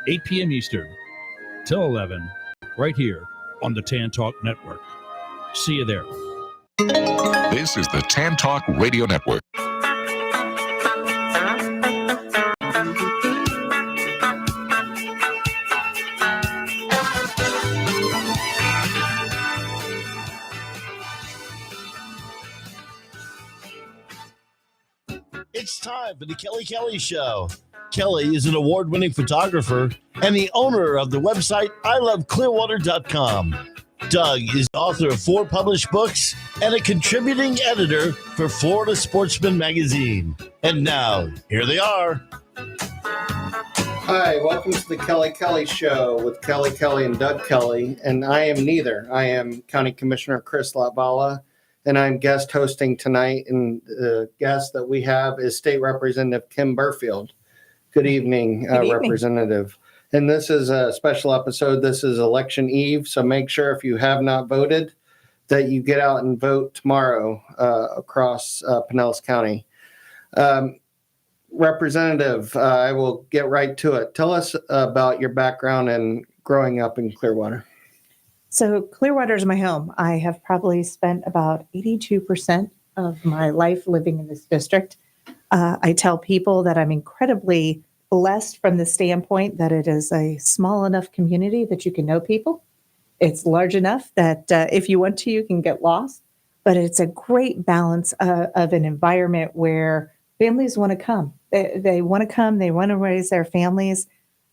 8 p.m. Eastern, till 11, right here on the Tan Talk Network. See you there. This is the Tan Talk Radio Network. It's time for the Kelly Show. Kelly is an award-winning photographer and the owner of the website iloveclearwater.com. Doug is author of 4 published books and a contributing editor for Florida Sportsman magazine. And now, here they are. Hi, welcome to the Kelly Show with Kelly and Doug Kelly. And I am neither. I am County Commissioner Chris Latvala, and I'm guest hosting tonight. And the guest that we have is State Representative Kim Burfield. Good evening, Representative. And this is a special episode. This is election eve, so make sure if you have not voted that you get out and vote tomorrow across Pinellas County. Representative, I will get right to it. Tell us about your background and growing up in Clearwater. So Clearwater is my home. I have probably spent about 82% of my life living in this district. I tell people that I'm incredibly blessed from the standpoint that it is a small enough community that you can know people. It's large enough that if you want to, you can get lost. But it's a great balance of an environment where families want to come. They want to come. They want to raise their families.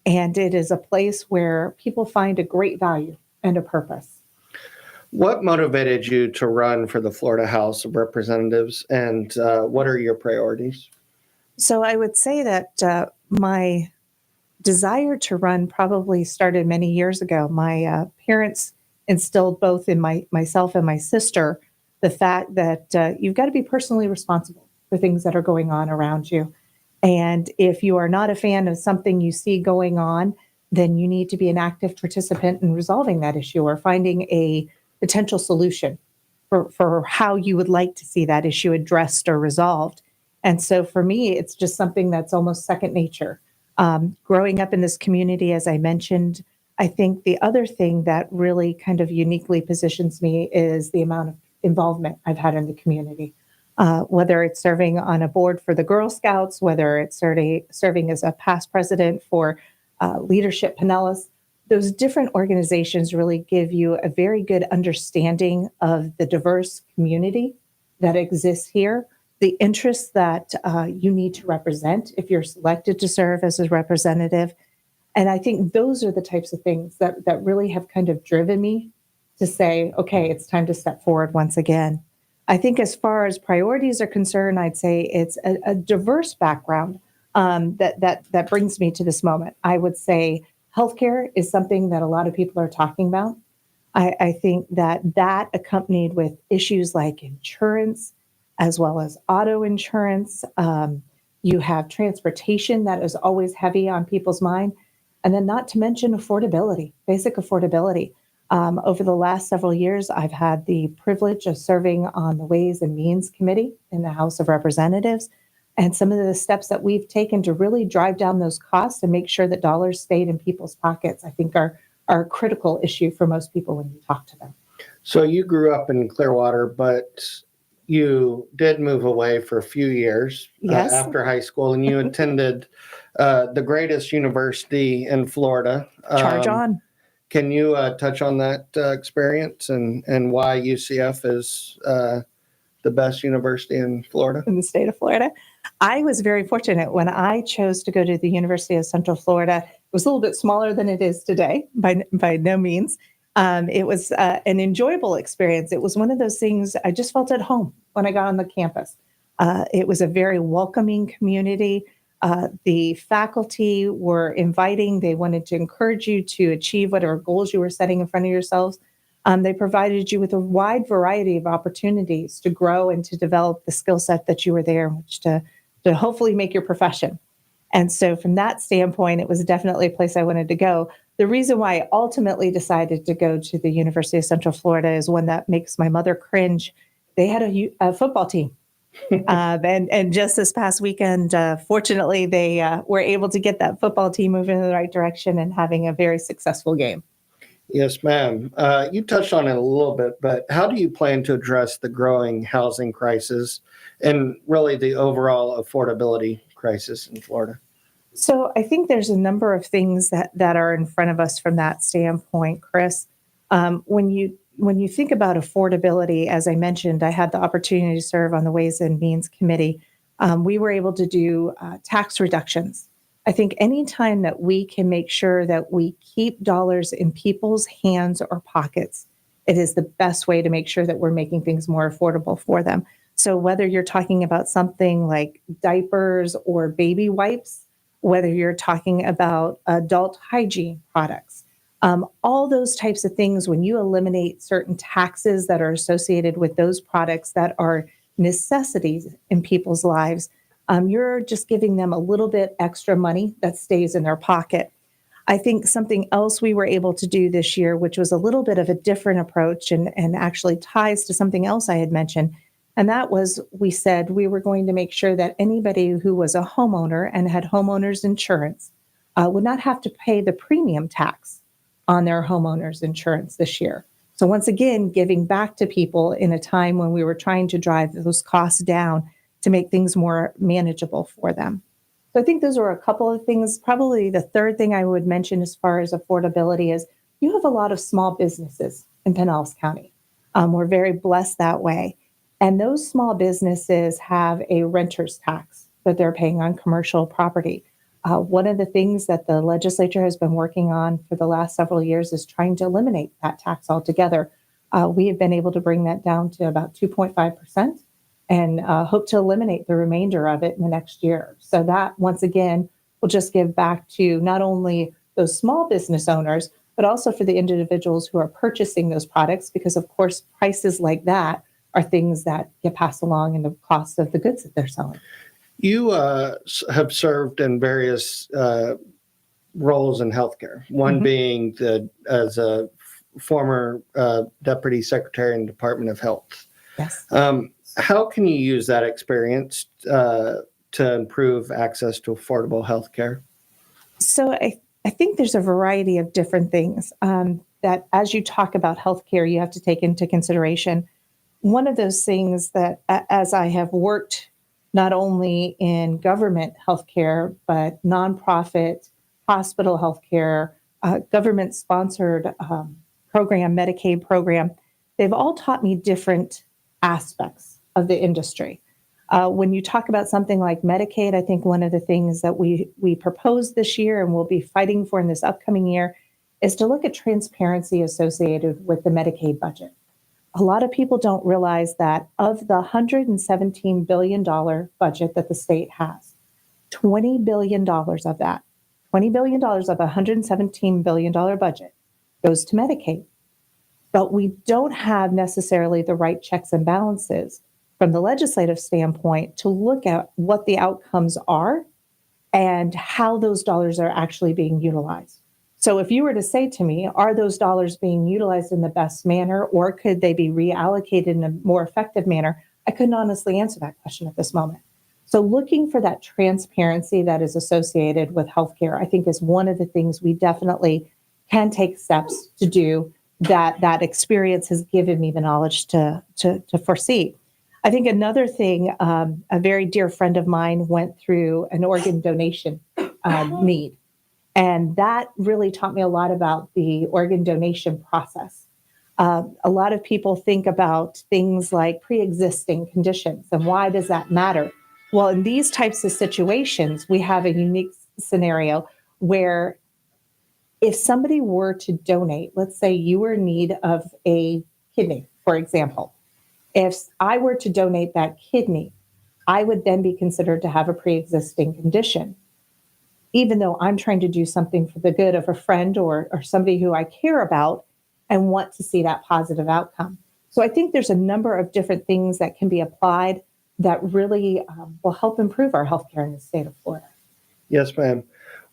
And it is a place where people find a great value and a purpose. What motivated you to run for the Florida House of Representatives, and what are your priorities? So I would say that my desire to run probably started many years ago. My parents instilled both in myself and my sister the fact that you've got to be personally responsible for things that are going on around you. And if you are not a fan of something you see going on, then you need to be an active participant in resolving that issue or finding a potential solution for how you would like to see that issue addressed or resolved. And so for me, it's just something that's almost second nature. Growing up in this community, as I mentioned, I think the other thing that really kind of uniquely positions me is the amount of involvement I've had in the community. Whether it's serving on a board for the Girl Scouts, whether it's serving as a past president for Leadership Pinellas, those different organizations really give you a very good understanding of the diverse community that exists here, the interests that you need to represent if you're selected to serve as a representative. And I think those are the types of things that really have kind of driven me to say, okay, it's time to step forward once again. I think as far as priorities are concerned, I'd say it's a diverse background that brings me to this moment. I would say healthcare is something that a lot of people are talking about. I think that accompanied with issues like insurance, as well as auto insurance, you have transportation that is always heavy on people's mind, and then not to mention affordability, basic affordability. Over the last several years, I've had the privilege of serving on the Ways and Means Committee in the House of Representatives. And some of the steps that we've taken to really drive down those costs and make sure that dollars stayed in people's pockets, I think are a critical issue for most people when you talk to them. So you grew up in Clearwater, but you did move away for a few years after high school, and you attended the greatest university in Florida. Charge on. Can you touch on that experience and why UCF is the best university in Florida? In the state of Florida. I was very fortunate when I chose to go to the University of Central Florida. It was a little bit smaller than it is today, by no means. It was an enjoyable experience. It was one of those things I just felt at home when I got on the campus. It was a very welcoming community. The faculty were inviting. They wanted to encourage you to achieve whatever goals you were setting in front of yourselves. They provided you with a wide variety of opportunities to grow and to develop the skill set that you were there in which to hopefully make your profession. And so from that standpoint, it was definitely a place I wanted to go. The reason why I ultimately decided to go to the University of Central Florida is one that makes my mother cringe. They had a football team. And just this past weekend, fortunately, they were able to get that football team moving in the right direction and having a very successful game. Yes, ma'am. You touched on it a little bit, but how do you plan to address the growing housing crisis and really the overall affordability crisis in Florida? So I think there's a number of things that are in front of us from that standpoint, Chris. When you think about affordability, as I mentioned, I had the opportunity to serve on the Ways and Means Committee. We were able to do tax reductions. I think anytime that we can make sure that we keep dollars in people's hands or pockets, it is the best way to make sure that we're making things more affordable for them. So whether you're talking about something like diapers or baby wipes, whether you're talking about adult hygiene products, all those types of things, when you eliminate certain taxes that are associated with those products that are necessities in people's lives, you're just giving them a little bit extra money that stays in their pocket. I think something else we were able to do this year, which was a little bit of a different approach and actually ties to something else I had mentioned, and that was we said we were going to make sure that anybody who was a homeowner and had homeowners insurance would not have to pay the premium tax on their homeowners insurance this year. So once again, giving back to people in a time when we were trying to drive those costs down to make things more manageable for them. So I think those are a couple of things. Probably the third thing I would mention as far as affordability is you have a lot of small businesses in Pinellas County. We're very blessed that way. And those small businesses have a renter's tax that they're paying on commercial property. One of the things that the legislature has been working on for the last several years is trying to eliminate that tax altogether. We have been able to bring that down to about 2.5% and hope to eliminate the remainder of it in the next year. So that, once again, will just give back to not only those small business owners, but also for the individuals who are purchasing those products, because, of course, prices like that are things that get passed along in the cost of the goods that they're selling. You have served in various roles in healthcare, one being as a former Deputy Secretary in the Department of Health. Yes. How can you use that experience to improve access to affordable healthcare? So I think there's a variety of different things that as you talk about healthcare, you have to take into consideration. One of those things that as I have worked not only in government healthcare, but nonprofit, hospital healthcare, government-sponsored program, Medicaid program, they've all taught me different aspects of the industry. When you talk about something like Medicaid, I think one of the things that we proposed this year and we'll be fighting for in this upcoming year is to look at transparency associated with the Medicaid budget. A lot of people don't realize that of the $117 billion budget that the state has, $20 billion of that, $20 billion of a $117 billion budget goes to Medicaid. But we don't have necessarily the right checks and balances from the legislative standpoint to look at what the outcomes are and how those dollars are actually being utilized. So if you were to say to me, are those dollars being utilized in the best manner, or could they be reallocated in a more effective manner? I couldn't honestly answer that question at this moment. So looking for that transparency that is associated with healthcare, I think is one of the things we definitely can take steps to do that experience has given me the knowledge to foresee. I think another thing, a very dear friend of mine went through an organ donation need. And that really taught me a lot about the organ donation process. A lot of people think about things like pre-existing conditions and why does that matter? Well, in these types of situations, we have a unique scenario where if somebody were to donate, let's say you were in need of a kidney, for example. If I were to donate that kidney, I would then be considered to have a pre-existing condition, even though I'm trying to do something for the good of a friend or somebody who I care about and want to see that positive outcome. So I think there's a number of different things that can be applied that really will help improve our healthcare in the state of Florida. Yes, ma'am.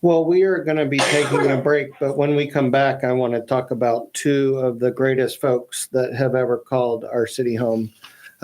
Well, we are going to be taking a break, but when we come back, I want to talk about two of the greatest folks that have ever called our city home.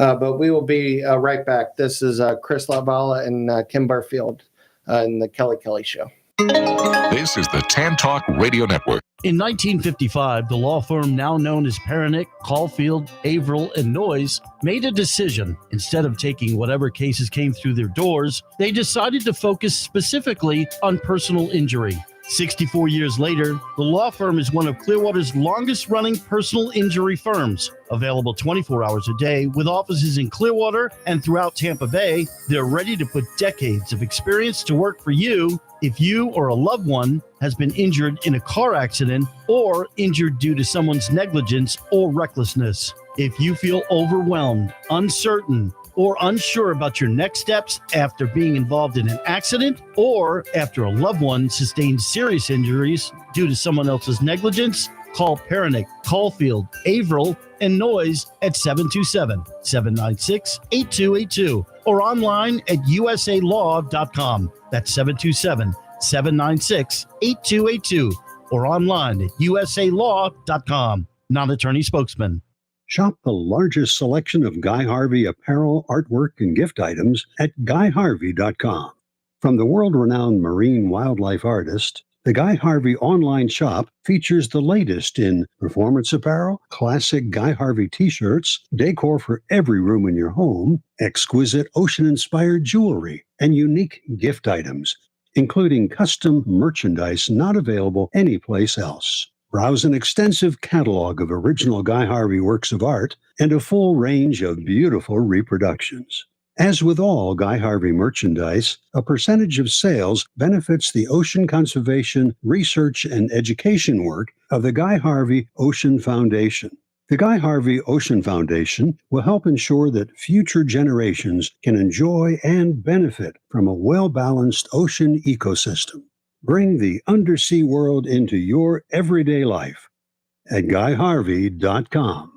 But we will be right back. This is Chris Labala and Kim Barfield in the Kelly Show. This is the Tan Talk Radio Network. In 1955, the law firm now known as Pernick, Caulfield, Averill, and Noyes made a decision. Instead of taking whatever cases came through their doors, they decided to focus specifically on personal injury. 64 years later, the law firm is one of Clearwater's longest-running personal injury firms. Available 24 hours a day with offices in Clearwater and throughout Tampa Bay, they're ready to put decades of experience to work for you if you or a loved one has been injured in a car accident or injured due to someone's negligence or recklessness. If you feel overwhelmed, uncertain, or unsure about your next steps after being involved in an accident or after a loved one sustained serious injuries due to someone else's negligence, call Pernick, Caulfield, Averill, and Noyes at 727-796-8282 or online at usalaw.com. That's 727-796-8282 or online at usalaw.com. Non-attorney spokesman. Shop the largest selection of Guy Harvey apparel, artwork, and gift items at GuyHarvey.com. From the world-renowned marine wildlife artist, the Guy Harvey online shop features the latest in performance apparel, classic Guy Harvey t-shirts, decor for every room in your home, exquisite ocean-inspired jewelry, and unique gift items, including custom merchandise not available anyplace else. Browse an extensive catalog of original Guy Harvey works of art and a full range of beautiful reproductions. As with all Guy Harvey merchandise, a percentage of sales benefits the ocean conservation, research, and education work of the Guy Harvey Ocean Foundation. The Guy Harvey Ocean Foundation will help ensure that future generations can enjoy and benefit from a well-balanced ocean ecosystem. Bring the undersea world into your everyday life at GuyHarvey.com.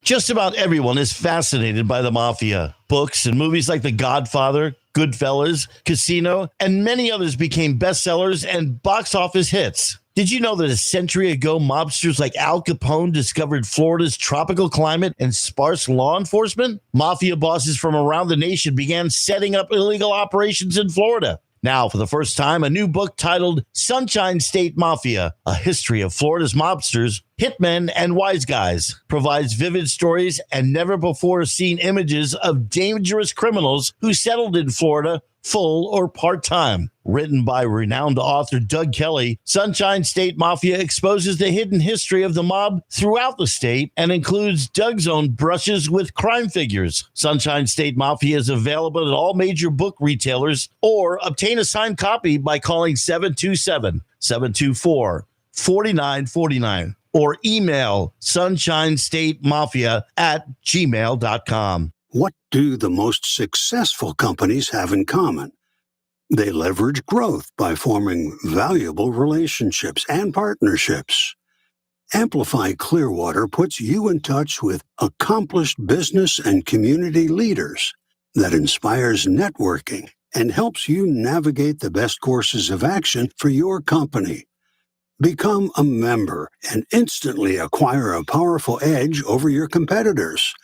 Just about everyone is fascinated by the mafia. Books and movies like The Godfather, Goodfellas, Casino, and many others became bestsellers and box office hits. Did you know that a century ago, mobsters like Al Capone discovered Florida's tropical climate and sparse law enforcement? Mafia bosses from around the nation began setting up illegal operations in Florida. Now, for the first time, a new book titled Sunshine State Mafia, A History of Florida's Mobsters, Hitmen, and Wise Guys provides vivid stories and never-before-seen images of dangerous criminals who settled in Florida full or part-time. Written by renowned author Doug Kelly, Sunshine State Mafia exposes the hidden history of the mob throughout the state and includes Doug's own brushes with crime figures. Sunshine State Mafia is available at all major book retailers, or obtain a signed copy by calling 727-724-4949 or email sunshinestatemafia@gmail.com. What do the most successful companies have in common? They leverage growth by forming valuable relationships and partnerships. Amplify Clearwater puts you in touch with accomplished business and community leaders that inspires networking and helps you navigate the best courses of action for your company. Become a member and instantly acquire a powerful edge over your competitors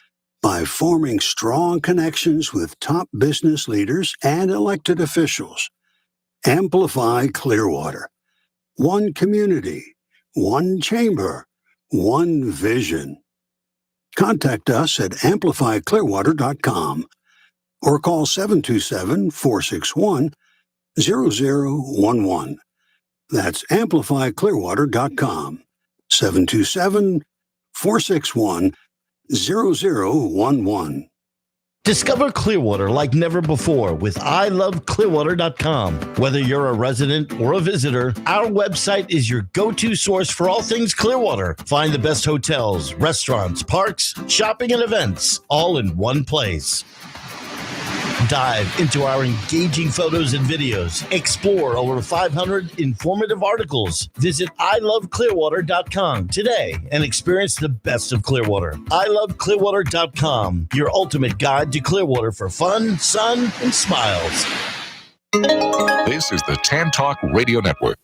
by forming strong connections with top business leaders and elected officials. Amplify Clearwater. One community, one chamber, one vision. Contact us at amplifyclearwater.com or call 727-461-0011. That's amplifyclearwater.com. 727-461-0011. Discover Clearwater like never before with iloveclearwater.com. Whether you're a resident or a visitor, our website is your go-to source for all things Clearwater. Find the best hotels, restaurants, parks, shopping, and events all in one place. Dive into our engaging photos and videos. Explore over 500 informative articles. Visit iloveclearwater.com today and experience the best of Clearwater. iloveclearwater.com, your ultimate guide to Clearwater for fun, sun, and smiles. This is the Tan Talk Radio Network.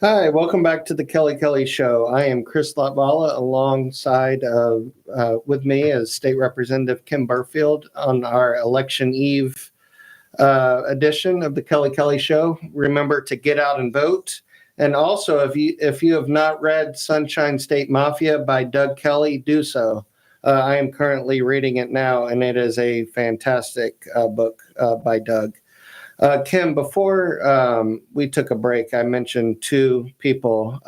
Hi, welcome back to the Kelly Show. I am Chris Latvala. Alongside with me is State Representative Kim Burfield on our election eve edition of the Kelly Show. Remember to get out and vote. And also, if you have not read Sunshine State Mafia by Doug Kelly, do so. I am currently reading it now, and it is a fantastic book by Doug. Kim, before we took a break, I mentioned two people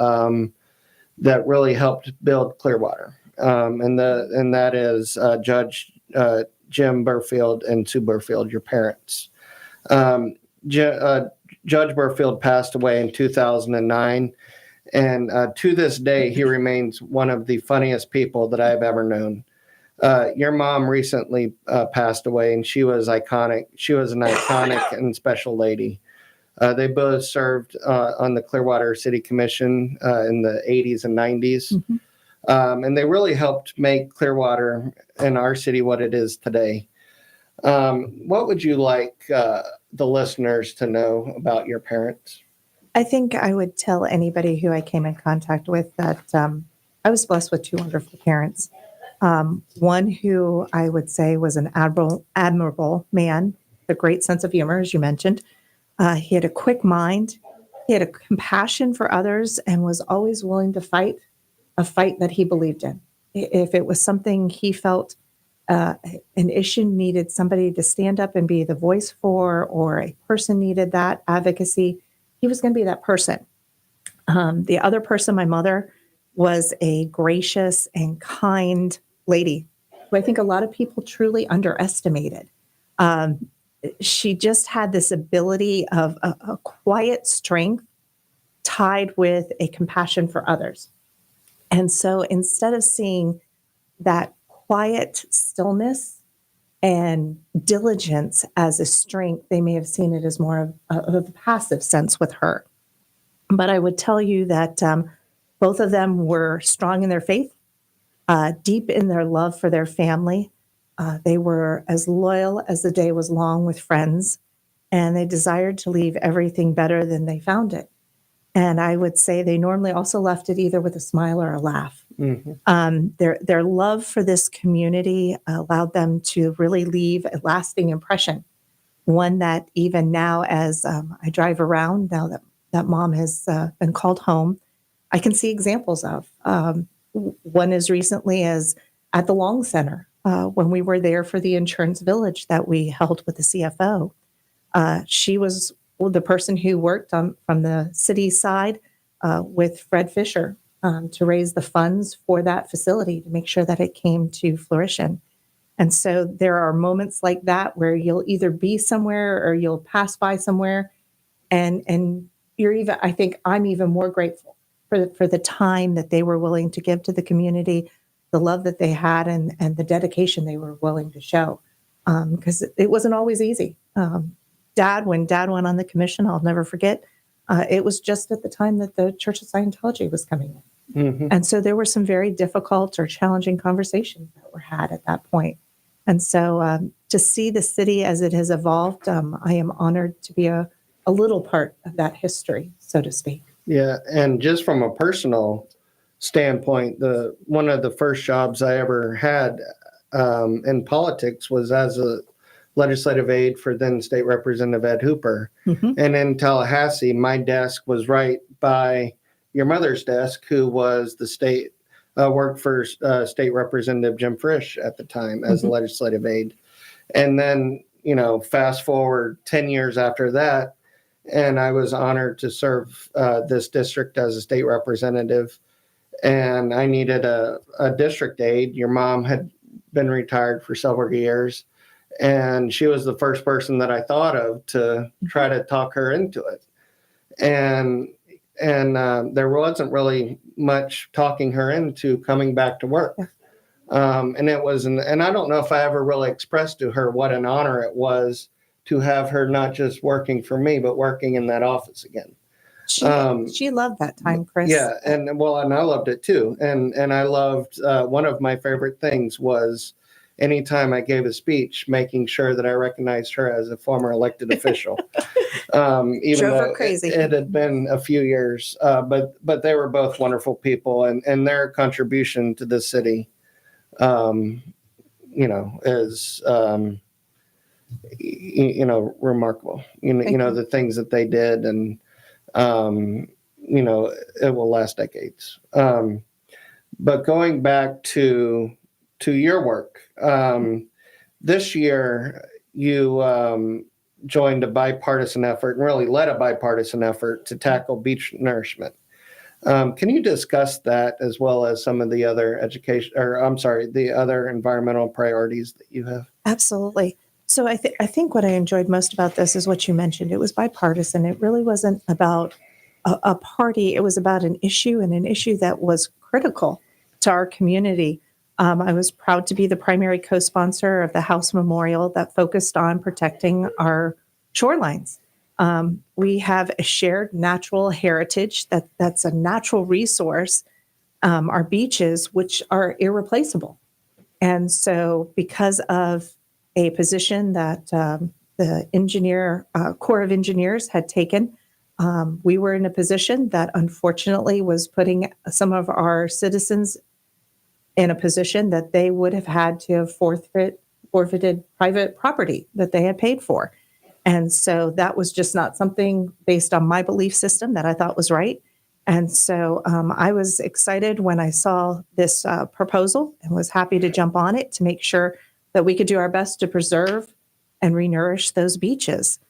that really helped build Clearwater, and that is Judge Jim Burfield and Sue Burfield, your parents. Judge Burfield passed away in 2009, and to this day, he remains one of the funniest people that I've ever known. Your mom recently passed away, and she was iconic. She was an iconic and special lady. They both served on the Clearwater City Commission in the 80s and 90s. Mm-hmm. And they really helped make Clearwater and our city what it is today. What would you like the listeners to know about your parents? I think I would tell anybody who I came in contact with that I was blessed with two wonderful parents. One who I would say was an admirable man, a great sense of humor, as you mentioned. He had a quick mind. He had a compassion for others and was always willing to fight a fight that he believed in. If it was something he felt an issue needed somebody to stand up and be the voice for, or a person needed that advocacy, he was going to be that person. The other person, my mother, was a gracious and kind lady who I think a lot of people truly underestimated. She just had this ability of a quiet strength tied with a compassion for others. And so instead of seeing that quiet stillness and diligence as a strength, they may have seen it as more of a passive sense with her. But I would tell you that both of them were strong in their faith, deep in their love for their family. They were as loyal as the day was long with friends, and they desired to leave everything better than they found it. And I would say they normally also left it either with a smile or a laugh. Mm-hmm. Their love for this community allowed them to really leave a lasting impression, one that even now as I drive around, now that mom has been called home, I can see examples of. One as recently as at the Long Center, when we were there for the insurance village that we held with the CFO. She was the person who worked from the city side with Fred Fisher to raise the funds for that facility to make sure that it came to fruition. And so there are moments like that where you'll either be somewhere or you'll pass by somewhere, and you're even. I think I'm even more grateful for the time that they were willing to give to the community, the love that they had, and the dedication they were willing to show, because it wasn't always easy. When Dad went on the commission, I'll never forget, it was just at the time that the Church of Scientology was coming in. Mm-hmm. And so there were some very difficult or challenging conversations that were had at that point. And so to see the city as it has evolved, I am honored to be a little part of that history, so to speak. Yeah, and just from a personal standpoint, one of the first jobs I ever had in politics was as a legislative aide for then State Representative Ed Hooper. Mm-hmm. And in Tallahassee, my desk was right by your mother's desk, who was the state, worked for State Representative Jim Frisch at the time as a legislative aide. And then, fast forward 10 years after that, and I was honored to serve this district as a state representative. And I needed a district aide. Your mom had been retired for several years, and she was the first person that I thought of to try to talk her into it. And there wasn't really much talking her into coming back to work. And it was, and I don't know if I ever really expressed to her what an honor it was to have her not just working for me, but working in that office again. She loved that time, Chris. Yeah, and I loved it too. And I loved, one of my favorite things was anytime I gave a speech, making sure that I recognized her as a former elected official. Even Drove her though crazy. it had been a few years, but they were both wonderful people, and their contribution to the city, is remarkable. The things that they did, and it will last decades. But going back to your work, this year you joined a bipartisan effort and really led a bipartisan effort to tackle beach nourishment. Can you discuss that as well as some of the other the other environmental priorities that you have? Absolutely. So I think what I enjoyed most about this is what you mentioned. It was bipartisan. It really wasn't about a party. It was about an issue, and an issue that was critical to our community. I was proud to be the primary co-sponsor of the House Memorial that focused on protecting our shorelines. We have a shared natural heritage that's a natural resource, our beaches, which are irreplaceable. And so because of a position that the Corps of Engineers had taken, we were in a position that unfortunately was putting some of our citizens in a position that they would have had to have forfeited private property that they had paid for. And so that was just not something based on my belief system that I thought was right. And so I was excited when I saw this proposal and was happy to jump on it to make sure that we could do our best to preserve and renourish those beaches.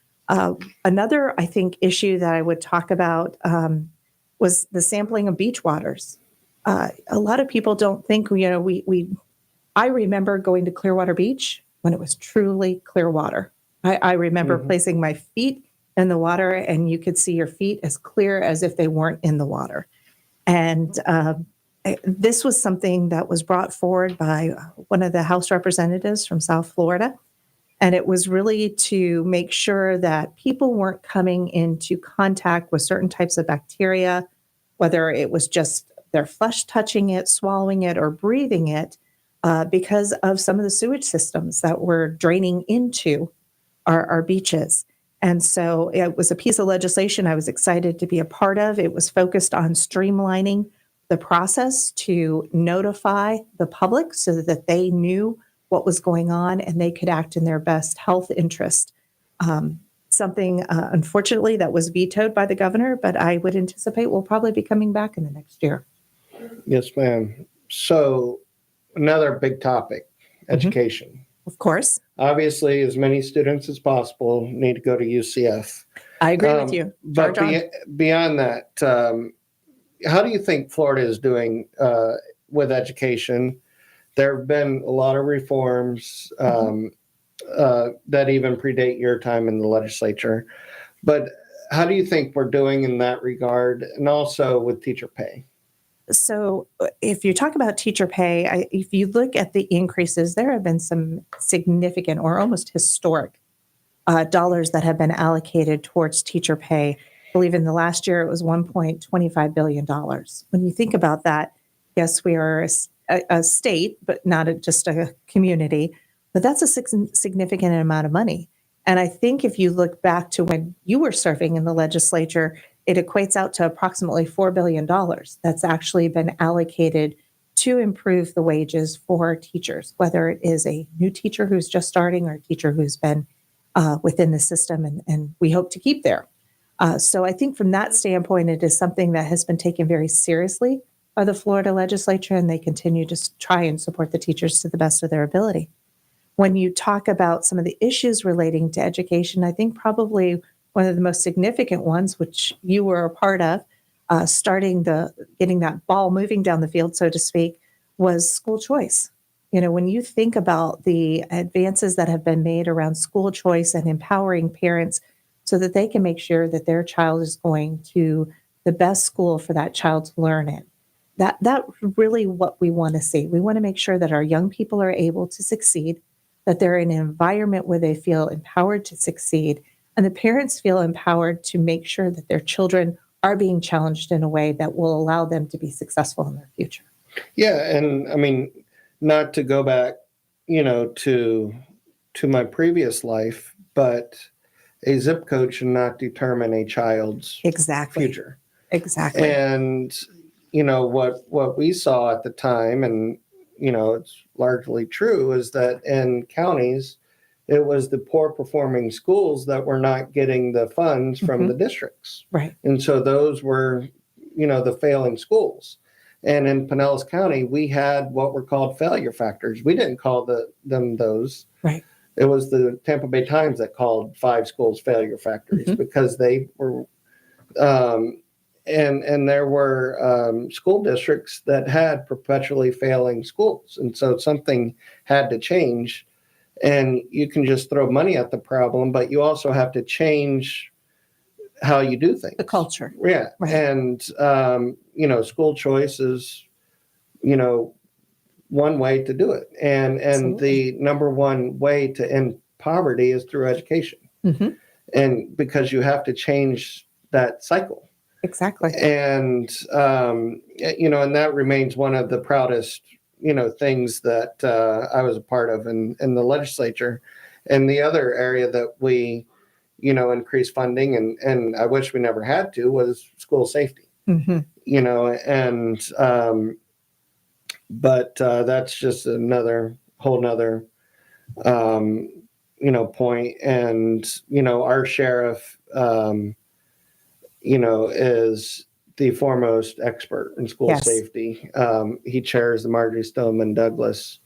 Another, I think, issue that I would talk about was the sampling of beach waters. A lot of people don't think, I remember going to Clearwater Beach when it was truly clear water. I remember placing my feet in the water, and you could see your feet as clear as if they weren't in the water. And this was something that was brought forward by one of the House representatives from South Florida. And it was really to make sure that people weren't coming into contact with certain types of bacteria, whether it was just their flesh touching it, swallowing it, or breathing it, because of some of the sewage systems that were draining into our beaches. And so it was a piece of legislation I was excited to be a part of. It was focused on streamlining the process to notify the public so that they knew what was going on and they could act in their best health interest. Something, unfortunately, that was vetoed by the governor, but I would anticipate will probably be coming back in the next year. Yes, ma'am. So another big topic, education. Of course. Obviously, as many students as possible need to go to UCF. I agree with you. But beyond that, how do you think Florida is doing with education? There have been a lot of reforms that even predate your time in the legislature. But how do you think we're doing in that regard, and also with teacher pay? So if you talk about teacher pay, if you look at the increases, there have been some significant or almost historic dollars that have been allocated towards teacher pay. I believe in the last year it was $1.25 billion. When you think about that, yes, we are a state, but not just a community, but that's a significant amount of money. And I think if you look back to when you were serving in the legislature, it equates out to approximately $4 billion that's actually been allocated to improve the wages for teachers, whether it is a new teacher who's just starting or a teacher who's been within the system and we hope to keep there. So I think from that standpoint, it is something that has been taken very seriously by the Florida legislature, and they continue to try and support the teachers to the best of their ability. When you talk about some of the issues relating to education, I think probably one of the most significant ones, which you were a part of, getting that ball moving down the field, so to speak, was school choice. When you think about the advances that have been made around school choice and empowering parents so that they can make sure that their child is going to the best school for that child to learn in, that's really what we want to see. We want to make sure that our young people are able to succeed, that they're in an environment where they feel empowered to succeed, and the parents feel empowered to make sure that their children are being challenged in a way that will allow them to be successful in their future. Yeah, and I mean, not to go back to my previous life, but a zip code should not determine a child's Exactly. future. Exactly. And, what we saw at the time, and, it's largely true, is that in counties, it was the poor performing schools that were not getting the funds from the districts. Right. And so those were, the failing schools. And in Pinellas County, we had what were called failure factors. We didn't call them those. Right. It was the Tampa Bay Times that called 5 schools failure factors because they were, and there were school districts that had perpetually failing schools. And so something had to change. And you can just throw money at the problem, but you also have to change how you do things. The culture. Yeah. Right. And, school choice is, one way to do it. And Absolutely. the number one way to end poverty is through education. And because you have to change that cycle. Exactly. And, and that remains one of the proudest, things that I was a part of in the legislature. And the other area that we, increased funding and I wish we never had to was school safety. But that's just whole nother point. And, our sheriff, is the foremost expert in school Yes. safety. He chairs the Marjorie Stoneman Douglas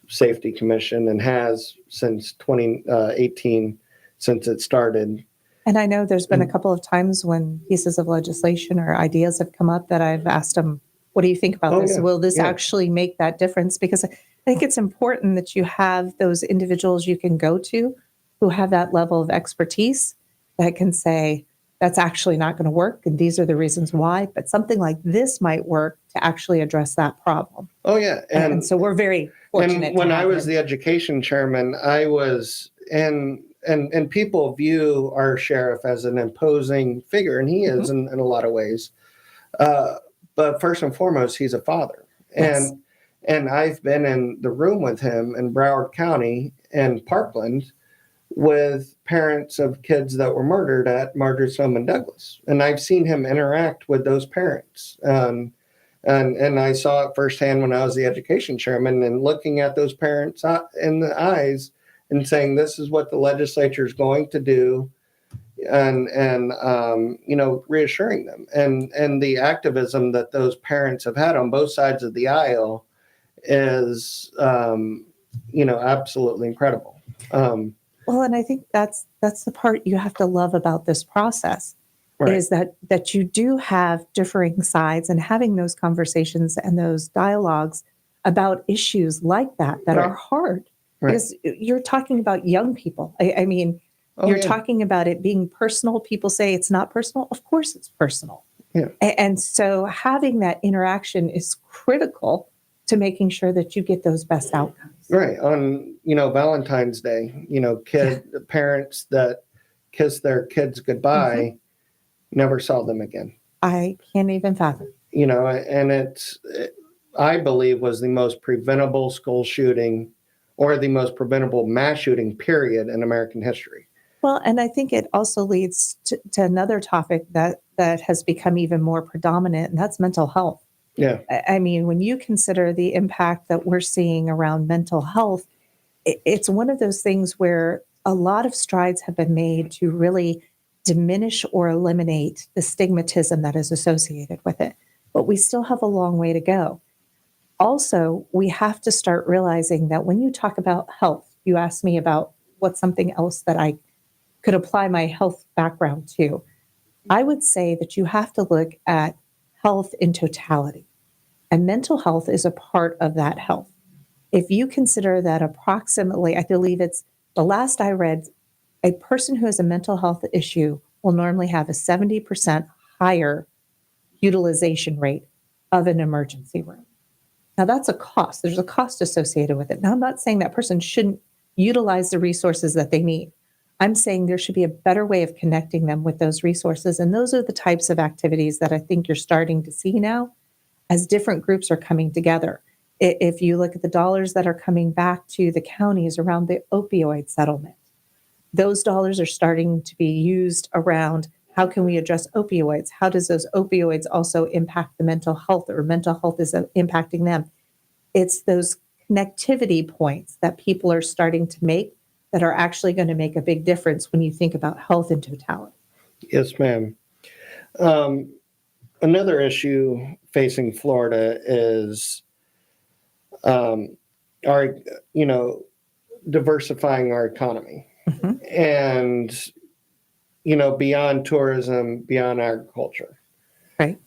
Safety Commission and has since 2018, since it started. And I know there's been a couple of times when pieces of legislation or ideas have come up that I've asked them, what do you think about this? Yeah. Will this Yeah. actually make that difference? Because I think it's important that you have those individuals you can go to who have that level of expertise that can say, that's actually not going to work. And these are the reasons why. But something like this might work to actually address that problem. Oh, yeah. And so we're very fortunate. And when I was him. the education chairman, I was and people view our sheriff as an imposing figure, and he is in a lot of ways. But first and foremost, he's a father. Yes. And I've been in the room with him in Broward County and Parkland with parents of kids that were murdered at Marjorie Stoneman Douglas. And I've seen him interact with those parents. And I saw it firsthand when I was the education chairman, and looking at those parents in the eyes and saying, this is what the legislature is going to do. And reassuring them and the activism that those parents have had on both sides of the aisle is, absolutely incredible. Well, and I think that's the part you have to love about this process, Right. is that you do have differing sides, and having those conversations and those dialogues about issues like that Right. are hard. Right. Because you're talking about young people. I mean, Oh, you're yeah. talking about it being personal. People say it's not personal. Of course it's personal. Yeah. And so having that interaction is critical to making sure that you get those best outcomes. Right. On, Valentine's Day, parents that kiss their kids goodbye never saw them again. I can't even fathom. And I believe was the most preventable school shooting or the most preventable mass shooting period in American history. Well, and I think it also leads to another topic that has become even more predominant, and that's mental health. Yeah. I mean, when you consider the impact that we're seeing around mental health, it's one of those things where a lot of strides have been made to really diminish or eliminate the stigmatism that is associated with it. But we still have a long way to go. Also, we have to start realizing that when you talk about health, you asked me about what's something else that I could apply my health background to. I would say that you have to look at health in totality. And mental health is a part of that health. If you consider that approximately, I believe it's the last I read, a person who has a mental health issue will normally have a 70% higher utilization rate of an emergency room. Now that's a cost. There's a cost associated with it. Now I'm not saying that person shouldn't utilize the resources that they need. I'm saying there should be a better way of connecting them with those resources. And those are the types of activities that I think you're starting to see now as different groups are coming together. If you look at the dollars that are coming back to the counties around the opioid settlement, those dollars are starting to be used around how can we address opioids? How does those opioids also impact the mental health, or mental health is impacting them? It's those connectivity points that people are starting to make that are actually going to make a big difference when you think about health in totality. Yes, ma'am. Another issue facing Florida is our, diversifying our economy. And, beyond tourism, beyond agriculture. Right.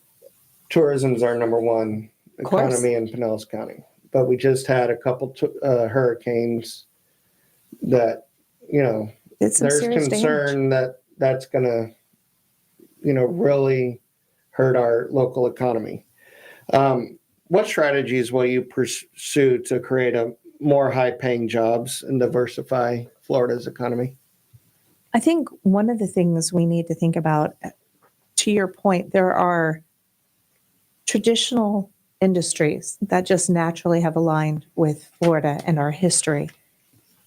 Tourism is our number one economy in Pinellas County. But we just had a couple hurricanes that, there's concern that that's going to, really hurt our local economy. What strategies will you pursue to create more high-paying jobs and diversify Florida's economy? I think one of the things we need to think about, to your point, there are traditional industries that just naturally have aligned with Florida and our history.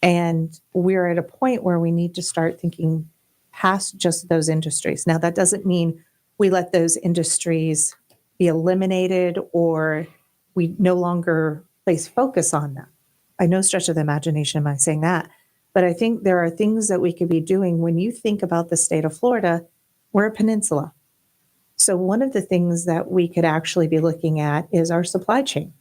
And we're at a point where we need to start thinking past just those industries. Now, that doesn't mean we let those industries be eliminated or we no longer place focus on them. By no stretch of the imagination am I saying that. But I think there are things that we could be doing. When you think about the state of Florida, we're a peninsula. So one of the things that we could actually be looking at is our supply chain.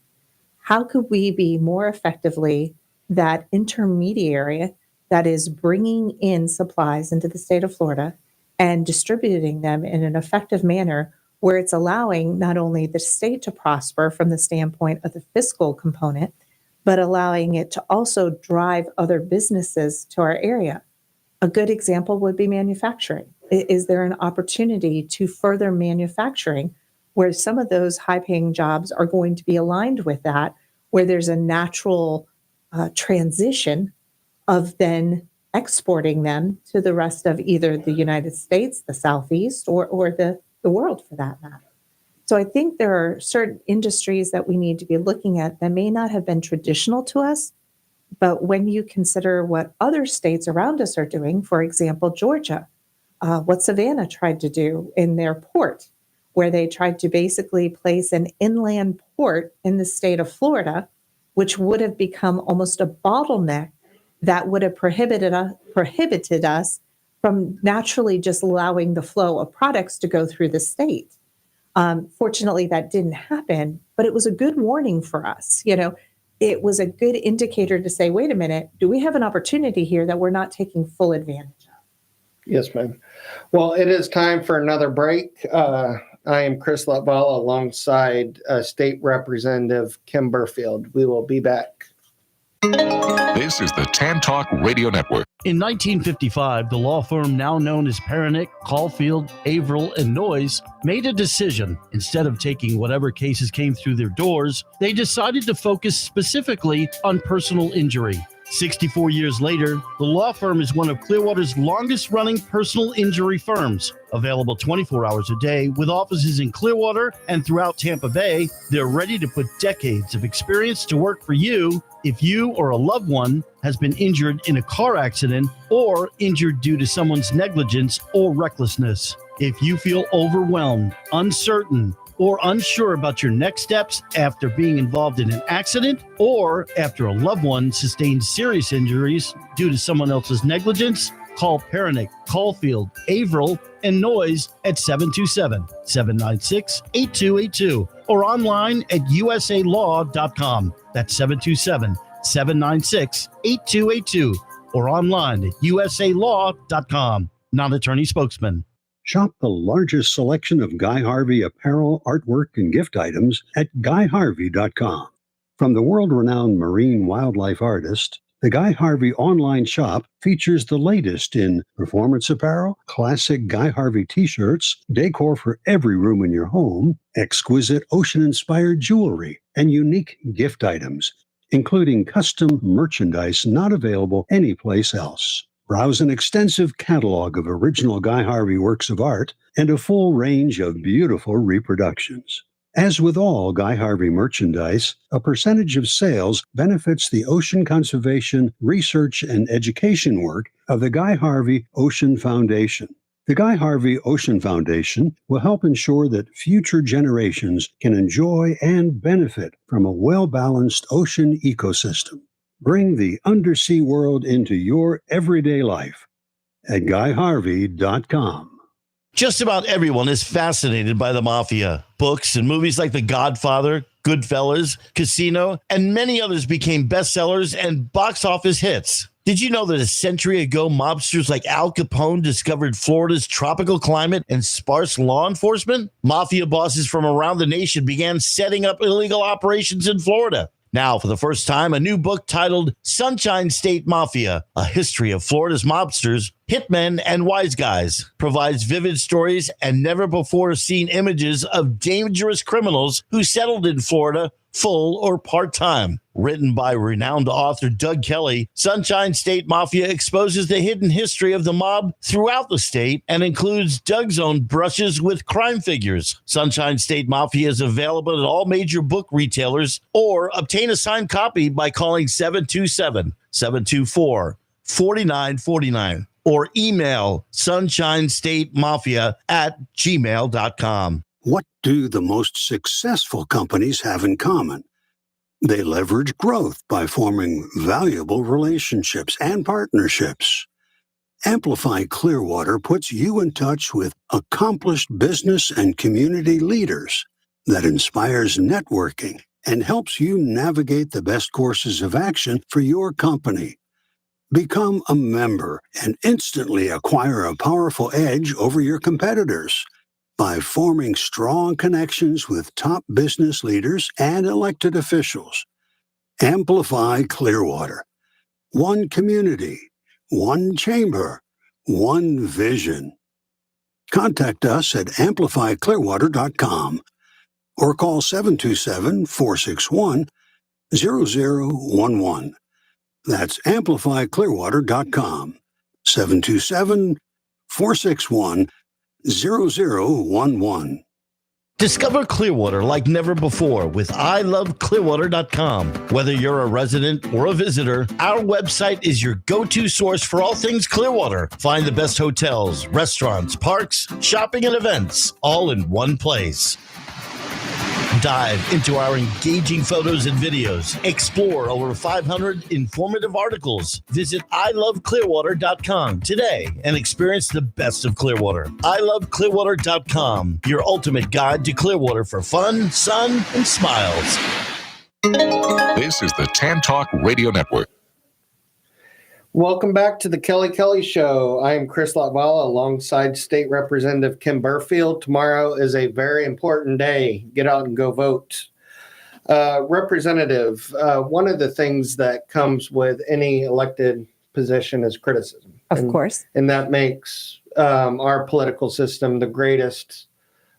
How could we be more effectively that intermediary that is bringing in supplies into the state of Florida and distributing them in an effective manner where it's allowing not only the state to prosper from the standpoint of the fiscal component, but allowing it to also drive other businesses to our area. A good example would be manufacturing. Is there an opportunity to further manufacturing where some of those high-paying jobs are going to be aligned with that, where there's a natural transition of then exporting them to the rest of either the United States, the Southeast, or the world for that matter. So I think there are certain industries that we need to be looking at that may not have been traditional to us, but when you consider what other states around us are doing, for example, Georgia, what Savannah tried to do in their port, where they tried to basically place an inland port in the state of Florida, which would have become almost a bottleneck that would have prohibited us from naturally just allowing the flow of products to go through the state. Fortunately, that didn't happen, but it was a good warning for us. It was a good indicator to say, wait a minute, do we have an opportunity here that we're not taking full advantage of? Yes, ma'am. Well, it is time for another break. I am Chris Latvala alongside State Representative Kim Burfield. We will be back. This is the Tan Talk Radio Network. In 1955, the law firm now known as Pernick, Caulfield, Averill, and Noyes made a decision. Instead of taking whatever cases came through their doors, they decided to focus specifically on personal injury. 64 years later, the law firm is one of Clearwater's longest-running personal injury firms. Available 24 hours a day with offices in Clearwater and throughout Tampa Bay, they're ready to put decades of experience to work for you if you or a loved one has been injured in a car accident or injured due to someone's negligence or recklessness. If you feel overwhelmed, uncertain, or unsure about your next steps after being involved in an accident or after a loved one sustained serious injuries due to someone else's negligence, call Pernick, Caulfield, Averill, and Noyes at 727-796-8282 or online at usalaw.com. That's 727-796-8282 or online at usalaw.com. Non-attorney spokesman. Shop the largest selection of Guy Harvey apparel, artwork, and gift items at GuyHarvey.com. From the world-renowned marine wildlife artist, the Guy Harvey online shop features the latest in performance apparel, classic Guy Harvey t-shirts, decor for every room in your home, exquisite ocean-inspired jewelry, and unique gift items, including custom merchandise not available anyplace else. Browse an extensive catalog of original Guy Harvey works of art and a full range of beautiful reproductions. As with all Guy Harvey merchandise, a percentage of sales benefits the ocean conservation, research, and education work of the Guy Harvey Ocean Foundation. The Guy Harvey Ocean Foundation will help ensure that future generations can enjoy and benefit from a well-balanced ocean ecosystem. Bring the undersea world into your everyday life at GuyHarvey.com. Just about everyone is fascinated by the mafia. Books and movies like The Godfather, Goodfellas, Casino, and many others became bestsellers and box office hits. Did you know that a century ago, mobsters like Al Capone discovered Florida's tropical climate and sparse law enforcement? Mafia bosses from around the nation began setting up illegal operations in Florida. Now, for the first time, a new book titled Sunshine State Mafia, A History of Florida's Mobsters, Hitmen, and Wise Guys provides vivid stories and never-before-seen images of dangerous criminals who settled in Florida full or part-time. Written by renowned author Doug Kelly, Sunshine State Mafia exposes the hidden history of the mob throughout the state and includes Doug's own brushes with crime figures. Sunshine State Mafia is available at all major book retailers, or obtain a signed copy by calling 727-724-4949 or email sunshinestatemafia@gmail.com. What do the most successful companies have in common? They leverage growth by forming valuable relationships and partnerships. Amplify Clearwater puts you in touch with accomplished business and community leaders that inspires networking and helps you navigate the best courses of action for your company. Become a member and instantly acquire a powerful edge over your competitors by forming strong connections with top business leaders and elected officials. Amplify Clearwater. One community, one chamber, one vision. Contact us at amplifyclearwater.com or call 727-461-0011. That's amplifyclearwater.com. 727-461-0011. Discover Clearwater like never before with iloveclearwater.com. Whether you're a resident or a visitor, our website is your go-to source for all things Clearwater. Find the best hotels, restaurants, parks, shopping, and events all in one place. Dive into our engaging photos and videos. Explore over 500 informative articles. Visit iloveclearwater.com today and experience the best of Clearwater. iloveclearwater.com, your ultimate guide to Clearwater for fun, sun, and smiles. This is the Tan Talk Radio Network. Welcome back to the Kelly Show. I am Chris Latvala alongside State Representative Kim Burfield. Tomorrow is a very important day. Get out and go vote. Representative, one of the things that comes with any elected position is criticism. Of course. And that makes our political system the greatest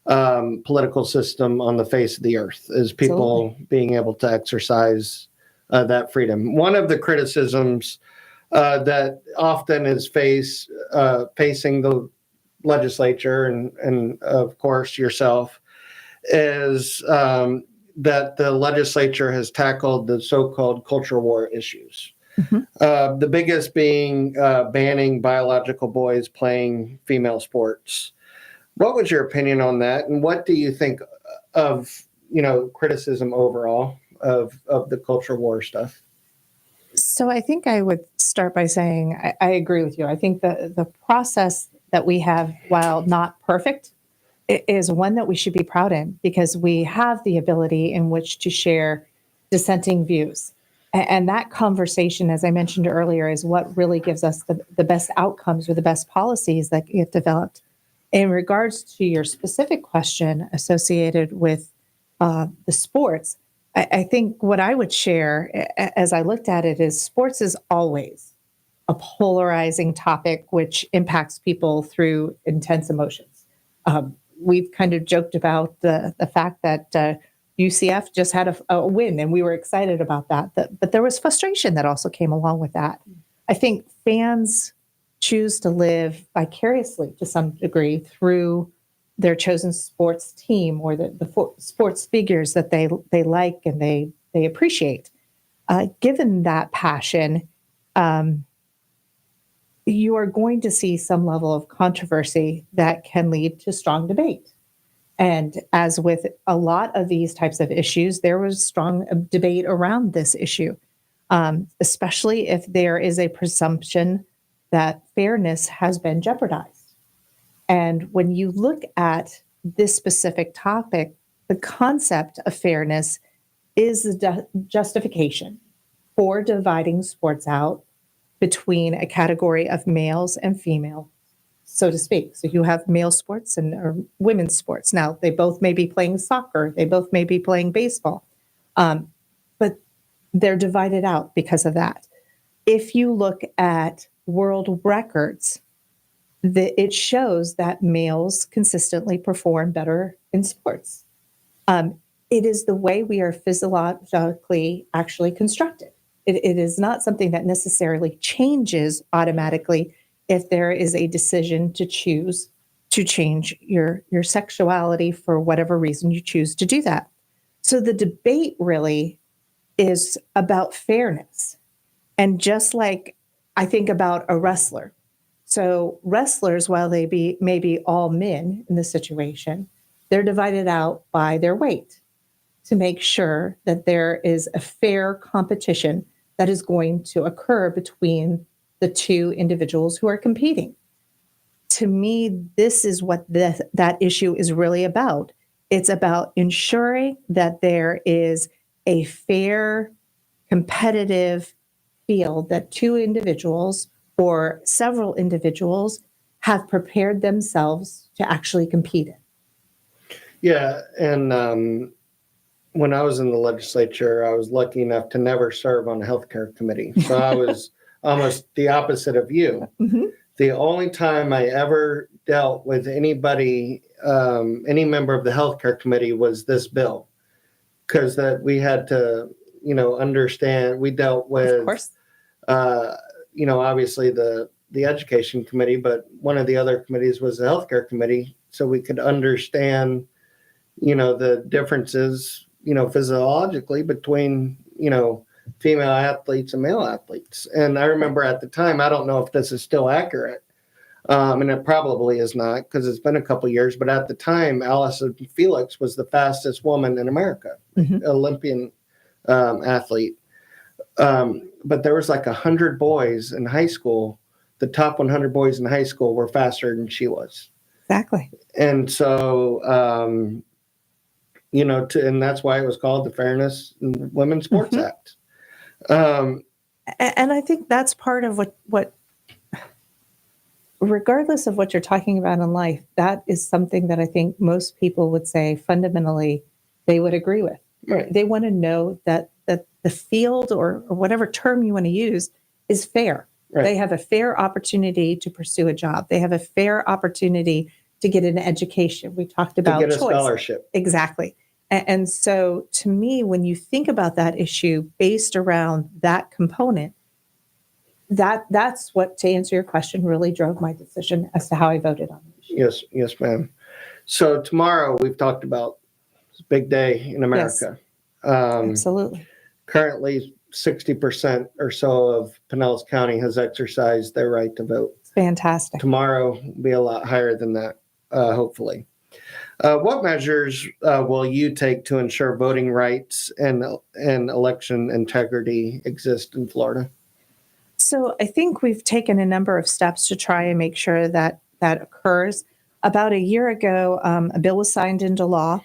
political system on the face of the earth, is people Absolutely. being able to exercise that freedom. One of the criticisms that often is facing the legislature and of course yourself is that the legislature has tackled the so-called culture war issues. Mm-hmm. The biggest being banning biological boys playing female sports. What was your opinion on that, and what do you think of criticism overall of the culture war stuff? So I think I would start by saying I agree with you. I think the process that we have, while not perfect, is one that we should be proud in, because we have the ability in which to share dissenting views. And that conversation, as I mentioned earlier, is what really gives us the best outcomes or the best policies that get developed. In regards to your specific question associated with the sports, I think what I would share as I looked at it is sports is always a polarizing topic which impacts people through intense emotions. We've kind of joked about the fact that UCF just had a win and we were excited about that. But there was frustration that also came along with that. I think fans choose to live vicariously to some degree through their chosen sports team or the sports figures that they like and they appreciate. Given that passion, you are going to see some level of controversy that can lead to strong debate. And as with a lot of these types of issues, there was strong debate around this issue, especially if there is a presumption that fairness has been jeopardized. And when you look at this specific topic, the concept of fairness is the justification for dividing sports out between a category of males and female, so to speak. So you have male sports or women's sports. Now, they both may be playing soccer. They both may be playing baseball. But they're divided out because of that. If you look at world records, it shows that males consistently perform better in sports. It is the way we are physiologically actually constructed. It is not something that necessarily changes automatically if there is a decision to choose to change your sexuality for whatever reason you choose to do that. So the debate really is about fairness. And just like I think about a wrestler. So wrestlers, while they may be all men in this situation, they're divided out by their weight to make sure that there is a fair competition that is going to occur between the two individuals who are competing. To me, this is what that issue is really about. It's about ensuring that there is a fair, competitive field that two individuals or several individuals have prepared themselves to actually compete in. Yeah, and when I was in the legislature, I was lucky enough to never serve on a healthcare committee. So I was almost the opposite of you. Mm-hmm. The only time I ever dealt with anybody, any member of the healthcare committee, was this bill, because that we had to, understand. We dealt with, Of course. Obviously the education committee, but one of the other committees was the healthcare committee, so we could understand, the differences, physiologically between, female athletes and male athletes. And I remember at the time, I don't know if this is still accurate, and it probably is not because it's been a couple of years, but at the time, Allison Felix was the fastest woman in America, Olympian athlete. But there was like 100 boys in high school. The top 100 boys in high school were faster than she was. Exactly. And so, and that's why it was called the Fairness in Women's Sports Act. And I think that's part of what, regardless of what you're talking about in life, that is something that I think most people would say fundamentally they would agree with. Right. They want to know that the field or whatever term you want to use is fair. Right. They have a fair opportunity to pursue a job. They have a fair opportunity to get an education. We talked about to get a choice. scholarship. Exactly. And so to me, when you think about that issue based around that component, that's what, to answer your question, really drove my decision as to how I voted on the issue. Yes, ma'am. So tomorrow we've talked about this big day in America. Yes. Absolutely. Currently, 60% or so of Pinellas County has exercised their right to vote. It's fantastic. Tomorrow will be a lot higher than that, hopefully. What measures will you take to ensure voting rights and election integrity exist in Florida? So I think we've taken a number of steps to try and make sure that that occurs. About a year ago, a bill was signed into law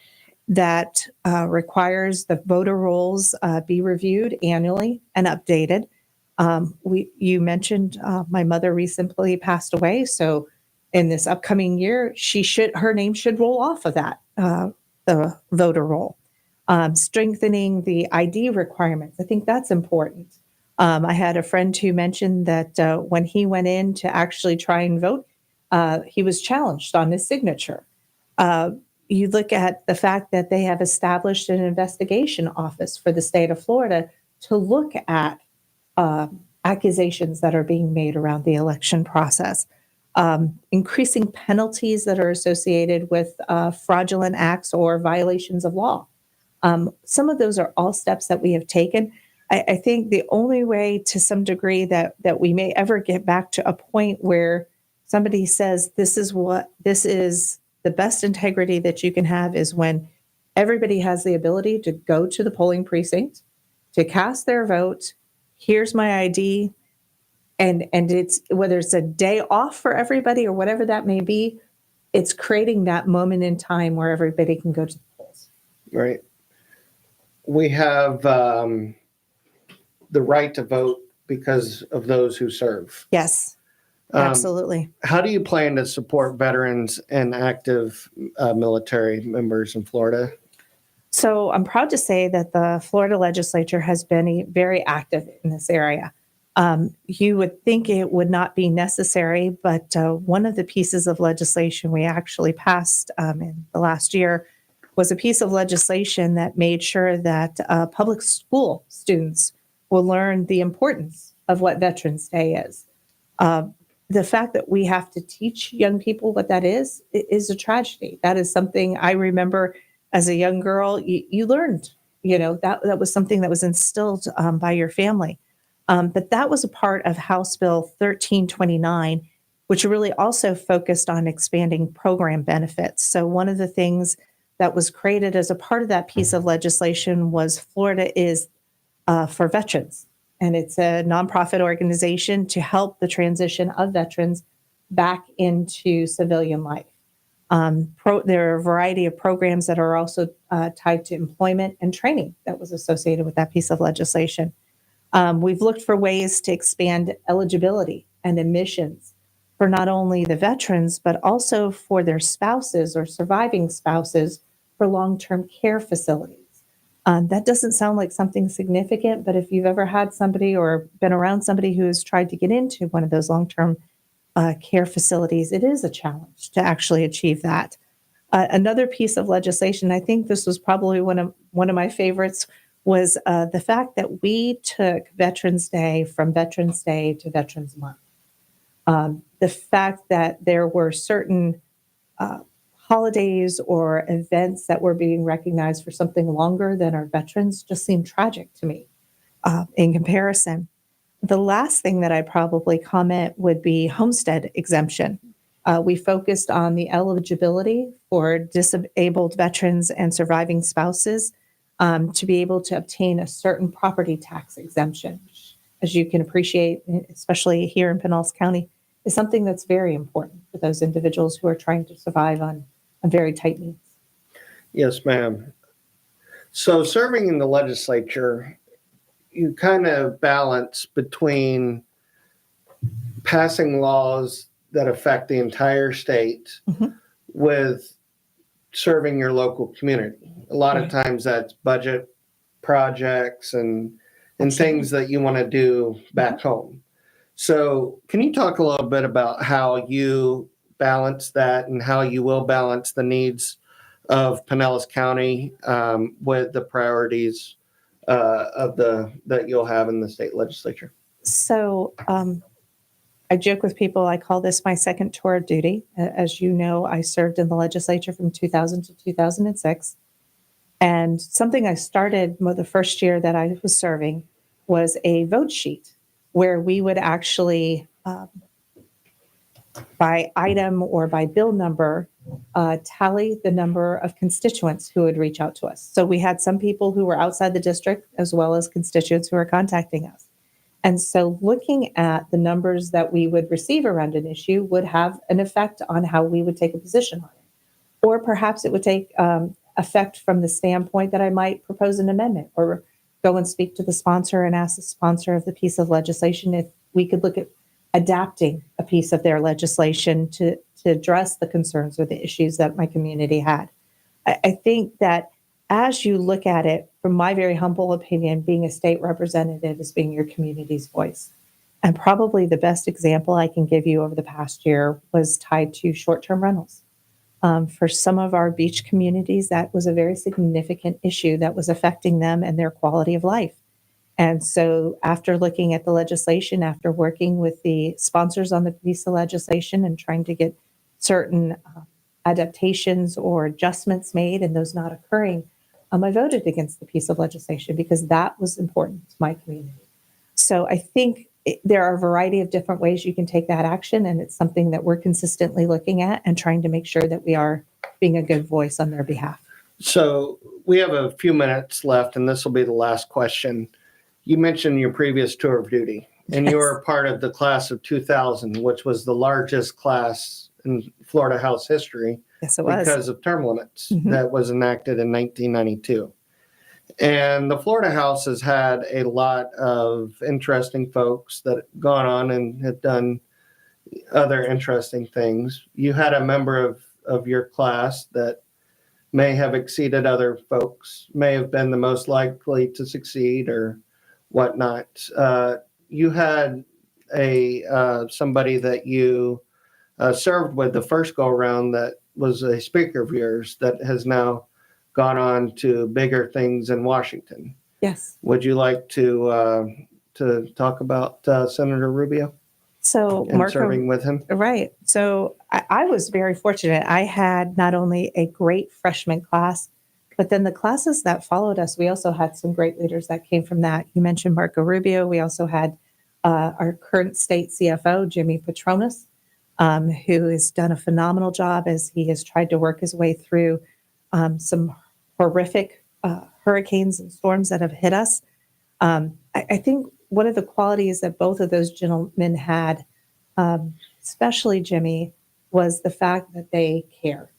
that requires the voter rolls be reviewed annually and updated. You mentioned my mother recently passed away, so in this upcoming year, her name should roll off of that the voter roll. Strengthening the ID requirements, I think that's important. I had a friend who mentioned that when he went in to actually try and vote, he was challenged on his signature. You look at the fact that they have established an investigation office for the state of Florida to look at accusations that are being made around the election process. increasing penalties that are associated with fraudulent acts or violations of law. Some of those are all steps that we have taken. I think the only way to some degree that we may ever get back to a point where somebody says this is the best integrity that you can have is when everybody has the ability to go to the polling precinct, to cast their vote. Here's my ID. And it's whether it's a day off for everybody or whatever that may be, it's creating that moment in time where everybody can go to the polls. Right. We have the right to vote because of those who serve. Yes, absolutely. How do you plan to support veterans and active military members in Florida? So I'm proud to say that the Florida legislature has been very active in this area. You would think it would not be necessary, but one of the pieces of legislation we actually passed in the last year was a piece of legislation that made sure that public school students will learn the importance of what Veterans Day is. The fact that we have to teach young people what that is a tragedy. That is something I remember as a young girl, you learned, that was something that was instilled by your family. But that was a part of House Bill 1329, which really also focused on expanding program benefits. So one of the things that was created as a part of that piece of legislation was Florida is for Veterans. And it's a nonprofit organization to help the transition of veterans back into civilian life. There are a variety of programs that are also tied to employment and training that was associated with that piece of legislation. We've looked for ways to expand eligibility and admissions for not only the veterans, but also for their spouses or surviving spouses for long-term care facilities. That doesn't sound like something significant, but if you've ever had somebody or been around somebody who has tried to get into one of those long-term care facilities, it is a challenge to actually achieve that. Another piece of legislation, I think this was probably one of my favorites, was the fact that we took Veterans Day from Veterans Day to Veterans Month. The fact that there were certain holidays or events that were being recognized for something longer than our veterans just seemed tragic to me in comparison. The last thing that I'd probably comment would be homestead exemption. We focused on the eligibility for disabled veterans and surviving spouses to be able to obtain a certain property tax exemption, which, as you can appreciate, especially here in Pinellas County, is something that's very important for those individuals who are trying to survive on very tight means. Yes, ma'am. So serving in the legislature, you kind of balance between passing laws that affect the entire state with serving your local community. A lot of times that's budget projects and things that you want to do back home. So can you talk a little bit about how you balance that and how you will balance the needs of Pinellas County with the priorities that you'll have in the state legislature? So I joke with people, I call this my second tour of duty. As you know, I served in the legislature from 2000 to 2006. And something I started the first year that I was serving was a vote sheet where we would actually, by item or by bill number, tally the number of constituents who would reach out to us. So we had some people who were outside the district as well as constituents who were contacting us. And so looking at the numbers that we would receive around an issue would have an effect on how we would take a position on it. Or perhaps it would take effect from the standpoint that I might propose an amendment or go and speak to the sponsor and ask the sponsor of the piece of legislation if we could look at adapting a piece of their legislation to address the concerns or the issues that my community had. I think that as you look at it, from my very humble opinion, being a state representative is being your community's voice. And probably the best example I can give you over the past year was tied to short-term rentals. For some of our beach communities, that was a very significant issue that was affecting them and their quality of life. And so after looking at the legislation, after working with the sponsors on the piece of legislation and trying to get certain adaptations or adjustments made and those not occurring, I voted against the piece of legislation because that was important to my community. So I think there are a variety of different ways you can take that action, and it's something that we're consistently looking at and trying to make sure that we are being a good voice on their behalf. So we have a few minutes left, and this will be the last question. You mentioned your previous tour of duty, and you were a part of the class of 2000, which was the largest class in Florida House history. Yes, it was. Because of term limits that was enacted in 1992. And the Florida House has had a lot of interesting folks that have gone on and have done other interesting things. You had a member of your class that may have exceeded other folks, may have been the most likely to succeed or whatnot. You had somebody that you served with the first go around that was a speaker of yours that has now gone on to bigger things in Washington. Yes. Would you like to talk about Senator Rubio? So and serving with him? Right. So I was very fortunate. I had not only a great freshman class, but then the classes that followed us, we also had some great leaders that came from that. You mentioned Marco Rubio. We also had our current state CFO, Jimmy Petronas, who has done a phenomenal job as he has tried to work his way through some horrific hurricanes and storms that have hit us. I think one of the qualities that both of those gentlemen had, especially Jimmy, was the fact that they cared.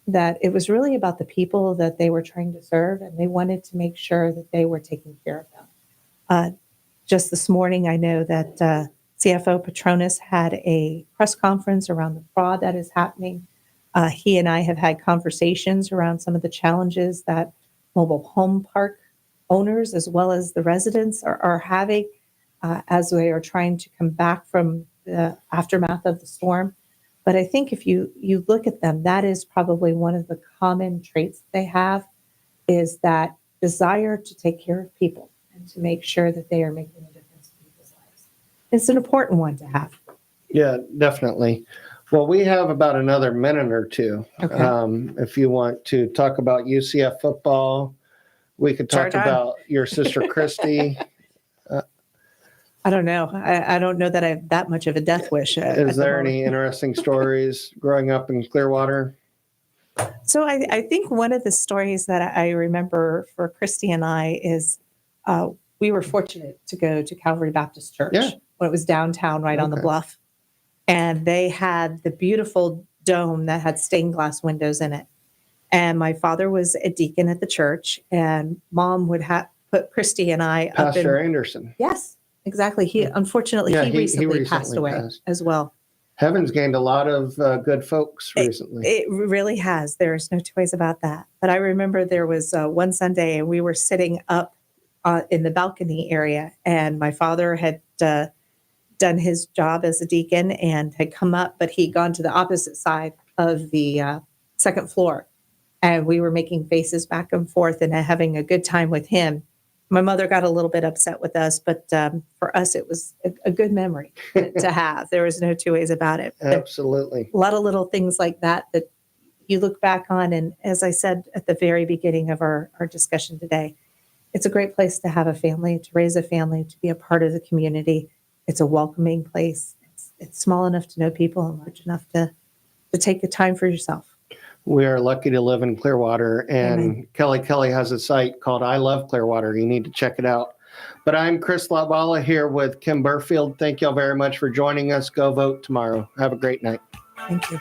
That it was really about the people that they were trying to serve, and they wanted to make sure that they were taking care of them. Just this morning, I know that CFO Petronas had a press conference around the fraud that is happening. He and I have had conversations around some of the challenges that mobile home park owners, as well as the residents, are having as they are trying to come back from the aftermath of the storm. But I think if you look at them, that is probably one of the common traits they have, is that desire to take care of people and to make sure that they are making a difference in people's lives. It's an important one to have. Yeah, definitely. Well, we have about another minute or two. Okay. If you want to talk about UCF football, we could talk about your sister Christy. I don't know. I don't know that I have that much of a death wish. Is there any interesting stories growing up in Clearwater? So I think one of the stories that I remember for Christy and I is we were fortunate to go to Calvary Baptist Church when it was downtown right on the bluff. And they had the beautiful dome that had stained glass windows in it. And my father was a deacon at the church, and Mom would put Christy and I Pastor Anderson. Yes, exactly. He unfortunately he recently passed away as well. Heaven's gained a lot of good folks recently. It really has. There's no two ways about that. But I remember there was one Sunday, and we were sitting up in the balcony area, and my father had done his job as a deacon and had come up, but he'd gone to the opposite side of the second floor. And we were making faces back and forth and having a good time with him. My mother got a little bit upset with us, but for us, it was a good memory to have. There was no two ways about it. Absolutely. A lot of little things like that you look back on. And as I said at the very beginning of our discussion today, it's a great place to have a family, to raise a family, to be a part of the community. It's a welcoming place. It's small enough to know people and large enough to take the time for yourself. We are lucky to live in Clearwater, and Amen. Kelly has a site called I Love Clearwater. You need to check it out. But I'm Chris Labala here with Kim Burfield. Thank y'all very much for joining us. Go vote tomorrow. Have a great night. Thank you.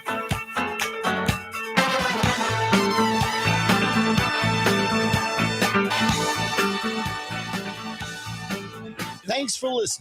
Thanks for listening.